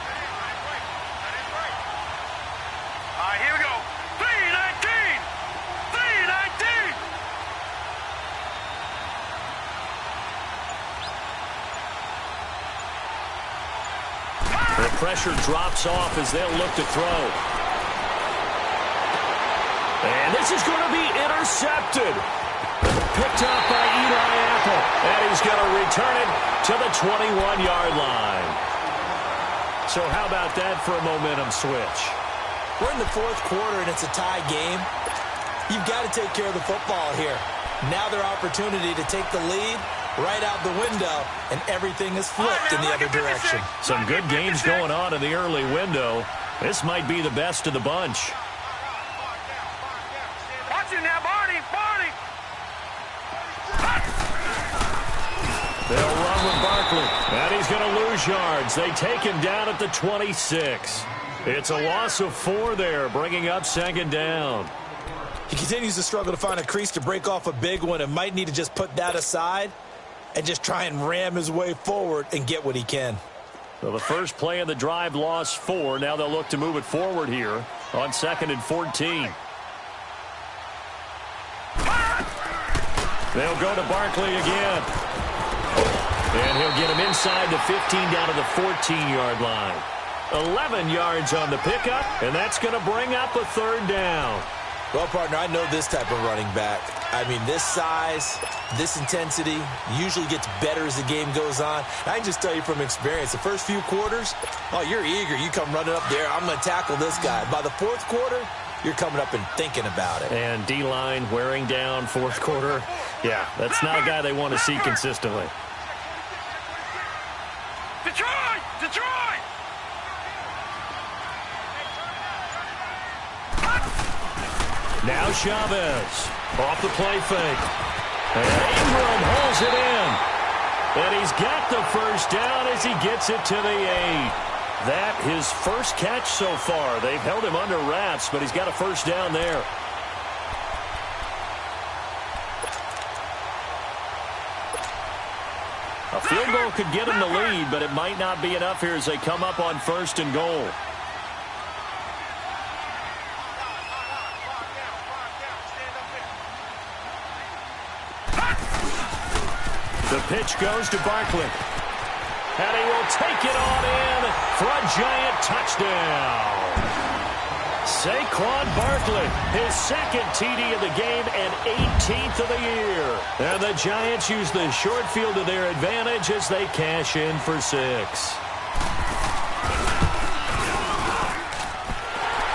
The pressure drops off as they'll look to throw. And this is going to be intercepted. Picked up by Eli Apple. And he's going to return it to the 21-yard line. So how about that for a momentum switch? We're in the 4th quarter, and it's a tie game. You've got to take care of the football here. Now their opportunity to take the lead right out the window, and everything is flipped in the other direction. Some good games going on in the early window. This might be the best of the bunch. Watch it now, Barney. Barney. They'll run with Barkley, and he's going to lose yards. They take him down at the 26. It's a loss of 4 there, bringing up 2nd down. He continues to struggle to find a crease to break off a big one and might need to just put that aside and just try and ram his way forward and get what he can. So the first play of the drive lost 4. Now they'll look to move it forward here on 2nd and 14. They'll go to Barkley again. And he'll get him inside the 15 down to the 14-yard line. 11 yards on the pickup, and that's going to bring up a 3rd down. Well, partner, I know this type of running back. I mean, this size, this intensity usually gets better as the game goes on. I can just tell you from experience, the first few quarters, oh, you're eager. You come running up there, I'm going to tackle this guy. By the 4th quarter, you're coming up and thinking about it. And D-line wearing down 4th quarter. Yeah, that's not a guy they want to see consistently. Detroit! Detroit! Now Chavez off the play fake. And Ingram holds it in. And he's got the first down as he gets it to the 8. That his first catch so far. They've held him under wraps, but he's got a first down there. A field goal could get him the lead, but it might not be enough here as they come up on 1st and goal. The pitch goes to Barkley. And he will take it on in for a giant touchdown. Saquon Barkley, his 2nd TD of the game and 18th of the year. And the Giants use the short field to their advantage as they cash in for 6.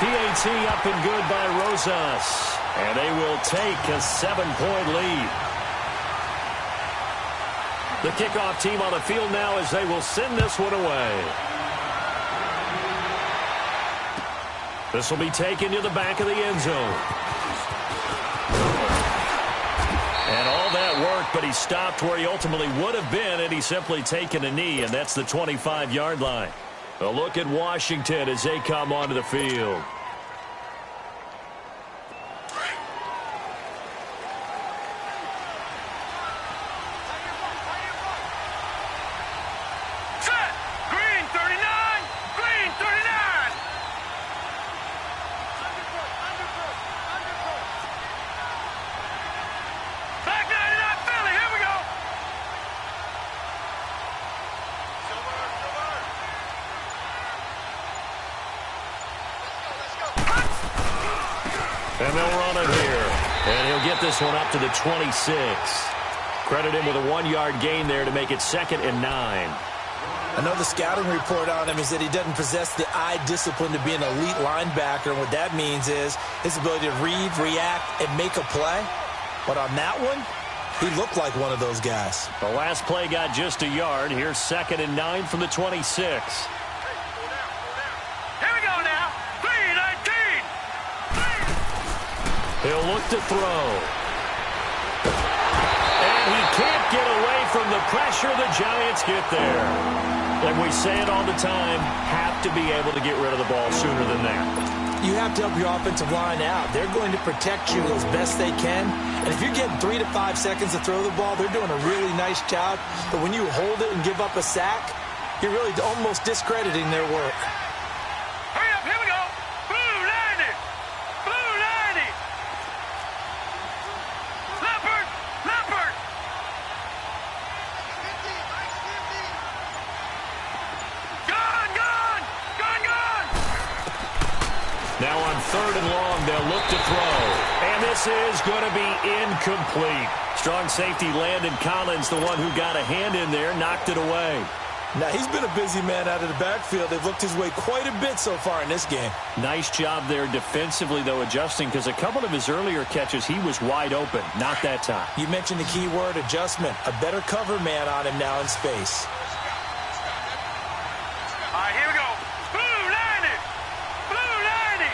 PAT up and good by Rosas. And they will take a 7-point lead. The kickoff team on the field now as they will send this one away. This will be taken to the back of the end zone. And all that work, but he stopped where he ultimately would have been had he simply taken a knee, and that's the 25-yard line. A look at Washington as they come onto the field. And they'll run it here. And he'll get this one up to the 26. Credit him with a 1-yard gain there to make it 2nd and 9. I know the scouting report on him is that he doesn't possess the eye discipline to be an elite linebacker. And what that means is his ability to read, react, and make a play. But on that one, he looked like one of those guys. The last play got just a yard. Here's 2nd and 9 from the 26. He'll look to throw. And he can't get away from the pressure. The Giants get there. And we say it all the time, have to be able to get rid of the ball sooner than that. You have to help your offensive line out. They're going to protect you as best they can. And if you're getting 3 to 5 seconds to throw the ball, they're doing a really nice job. But when you hold it and give up a sack, you're really almost discrediting their work. Now on 3rd and long, they'll look to throw. And this is going to be incomplete. Strong safety Landon Collins, the one who got a hand in there, knocked it away. Now, he's been a busy man out of the backfield. They've looked his way quite a bit so far in this game. Nice job there defensively, though, adjusting, because a couple of his earlier catches, he was wide open. Not that time. You mentioned the key word, adjustment. A better cover man on him now in space. All right, here we go. Blue 90! Blue 90!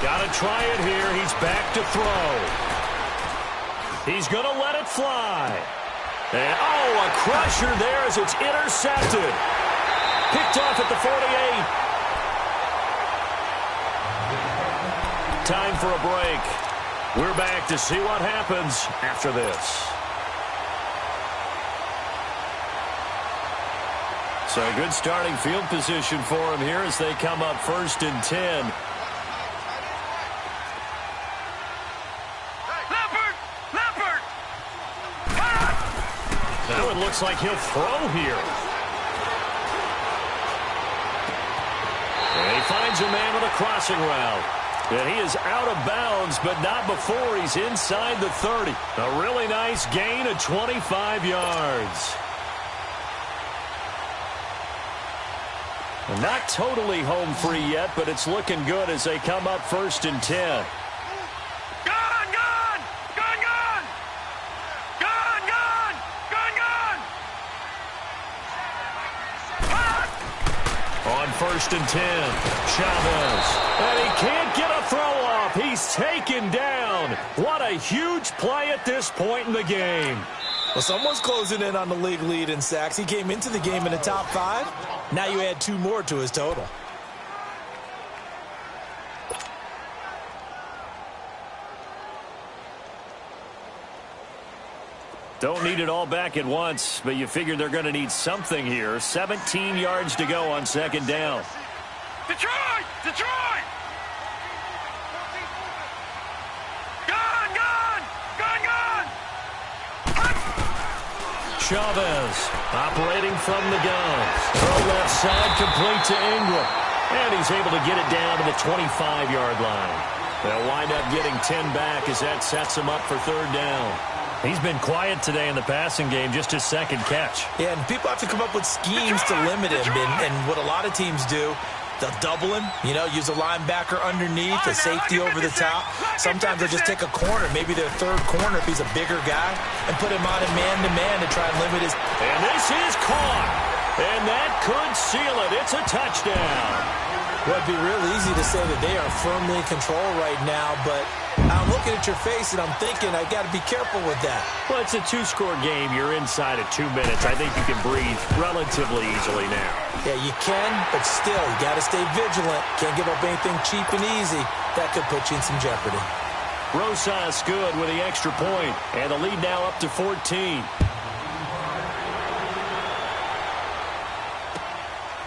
Got to try it here. He's back to throw. He's going to let it fly. And, oh, a crusher there as it's intercepted. Picked off at the 48. Time for a break. We're back to see what happens after this. So good starting field position for him here as they come up 1st and 10. Now it looks like he'll throw here. And he finds a man with a crossing route. And he is out of bounds, but not before he's inside the 30. A really nice gain of 25 yards. Not totally home free yet, but it's looking good as they come up 1st and 10. On 1st and 10, Chavez. And he can't get a throw off. He's taken down. What a huge play at this point in the game. Well, someone's closing in on the league lead in sacks. He came into the game in the top 5. Now you add 2 more to his total. Don't need it all back at once, but you figure they're going to need something here. 17 yards to go on 2nd down. Detroit! Detroit! Gun! Gun! Gun! Gun! Chavez operating from the gun. Throw left side complete to Ingram. And he's able to get it down to the 25-yard line. They'll wind up getting 10 back as that sets him up for 3rd down. He's been quiet today in the passing game, just his 2nd catch. Yeah, and people have to come up with schemes to limit him. And what a lot of teams do, they'll double him, use a linebacker underneath, a safety over the top. Sometimes they'll just take a corner, maybe their 3rd corner if he's a bigger guy, and put him on a man-to-man to try and limit his... And this is caught. And that could seal it. It's a touchdown. Well, it'd be real easy to say that they are firmly in control right now, but I'm looking at your face and I'm thinking I got to be careful with that. Well, it's a 2-score game. You're inside of 2 minutes. I think you can breathe relatively easily now. Yeah, you can, but still, you got to stay vigilant. Can't give up anything cheap and easy. That could put you in some jeopardy. Rosas good with the extra point, and the lead now up to 14.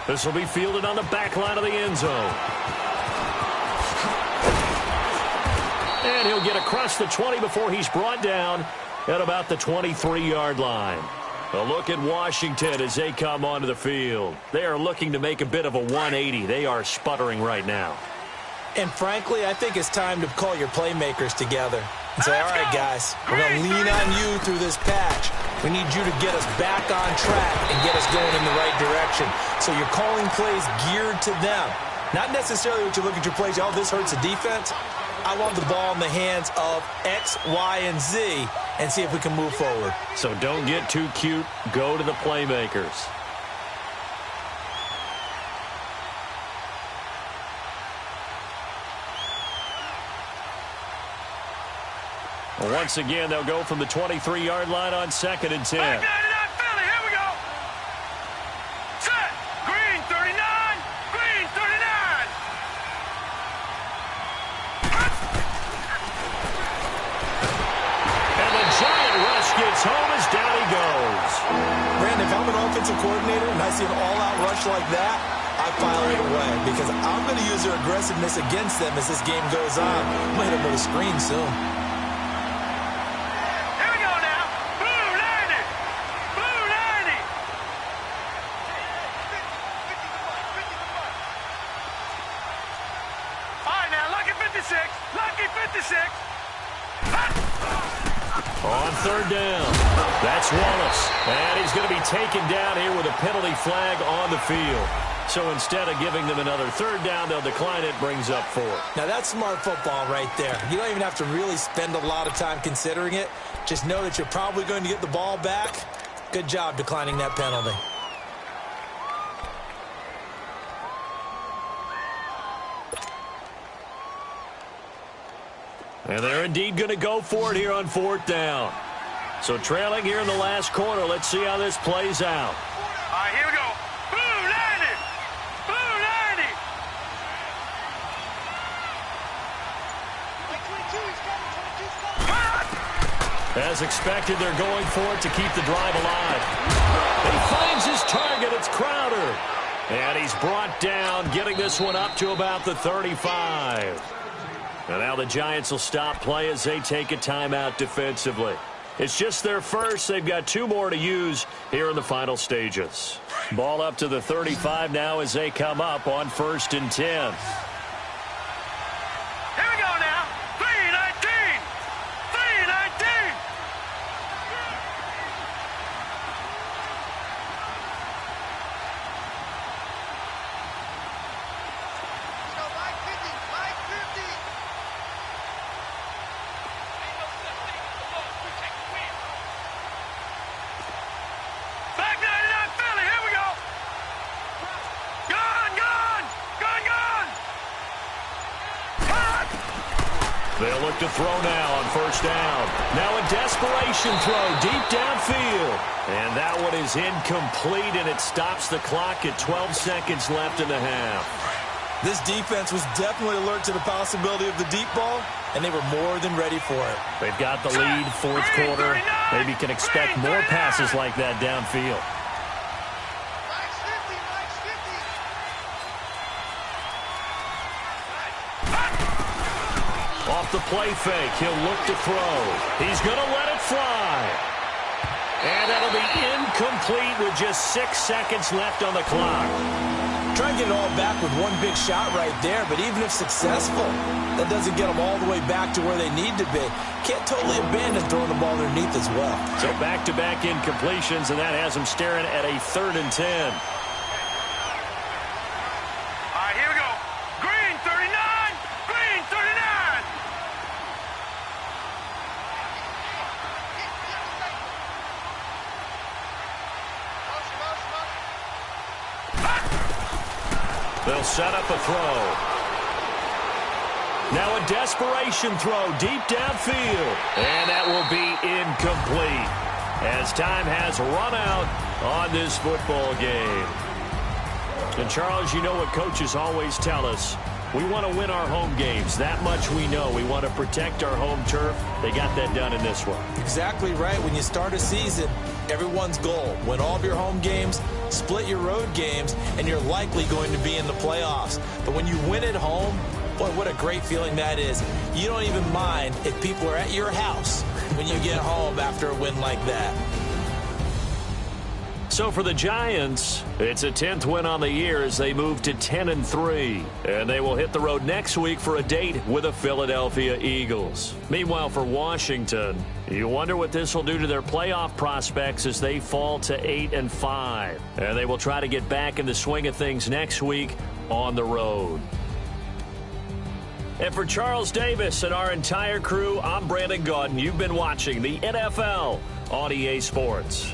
This will be fielded on the back line of the end zone. And he'll get across the 20 before he's brought down at about the 23-yard line. A look at Washington as they come onto the field. They are looking to make a bit of a 180. They are sputtering right now. And frankly, I think it's time to call your playmakers together and say, all right, guys, we're going to lean on you through this patch. We need you to get us back on track and get us going in the right direction. So you're calling plays geared to them. Not necessarily what you look at your plays, oh, this hurts the defense. I want the ball in the hands of X, Y, and Z and see if we can move forward. So don't get too cute. Go to the playmakers. Once again, they'll go from the 23-yard line on 2nd and 10. Here we go. Set. Green 39. Green 39. And the giant rush gets home as down he goes. Brandon, if I'm an offensive coordinator and I see an all-out rush like that, I file it away because I'm going to use their aggressiveness against them as this game goes on. I'm going to hit them with a screen soon. On 3rd down, that's Wallace. And he's going to be taken down here with a penalty flag on the field. So instead of giving them another 3rd down, they'll decline it, brings up 4. Now that's smart football right there. You don't even have to really spend a lot of time considering it. Just know that you're probably going to get the ball back. Good job declining that penalty. And they're indeed going to go for it here on 4th down. So trailing here in the last quarter. Let's see how this plays out. All right, here we go. Blue 90. Blue 90. As expected, they're going for it to keep the drive alive. He finds his target. It's Crowder. And he's brought down, getting this one up to about the 35. And now the Giants will stop play as they take a timeout defensively. It's just their first. They've got 2 more to use here in the final stages. Ball up to the 35 now as they come up on 1st and 10. Here we go now. 3-19. 3-19. Back 99 Philly. Here we go. Gone, gone. Gone, gone. Cut. They'll look to throw now on 1st down. Now a desperation throw deep downfield. And that one is incomplete, and it stops the clock at 12 seconds left in the half. This defense was definitely alert to the possibility of the deep ball, and they were more than ready for it. They've got the lead, 4th quarter. Maybe can expect more passes like that downfield. Off the play fake, he'll look to throw. He's going to let it fly. And that'll be incomplete with just 6 seconds left on the clock. Try to get it all back with one big shot right there, but even if successful, that doesn't get them all the way back to where they need to be. Can't totally abandon throwing the ball underneath as well. So back-to-back incompletions, and that has them staring at a 3rd and 10. All right, here we go. Green 39. Green 39. They'll set up a throw. Now a desperation throw deep downfield. And that will be incomplete as time has run out on this football game. And Charles, you know what coaches always tell us. We want to win our home games. That much we know. We want to protect our home turf. They got that done in this one. Exactly right. When you start a season, everyone's goal, win all of your home games, split your road games, and you're likely going to be in the playoffs. But when you win at home, boy, what a great feeling that is. You don't even mind if people are at your house when you get home after a win like that. So for the Giants, it's a 10th win on the year as they move to 10-3. And they will hit the road next week for a date with the Philadelphia Eagles. Meanwhile, for Washington, you wonder what this will do to their playoff prospects as they fall to 8-5. And they will try to get back in the swing of things next week on the road. And for Charles Davis and our entire crew, I'm Brandon Gaudin. You've been watching the NFL on EA Sports.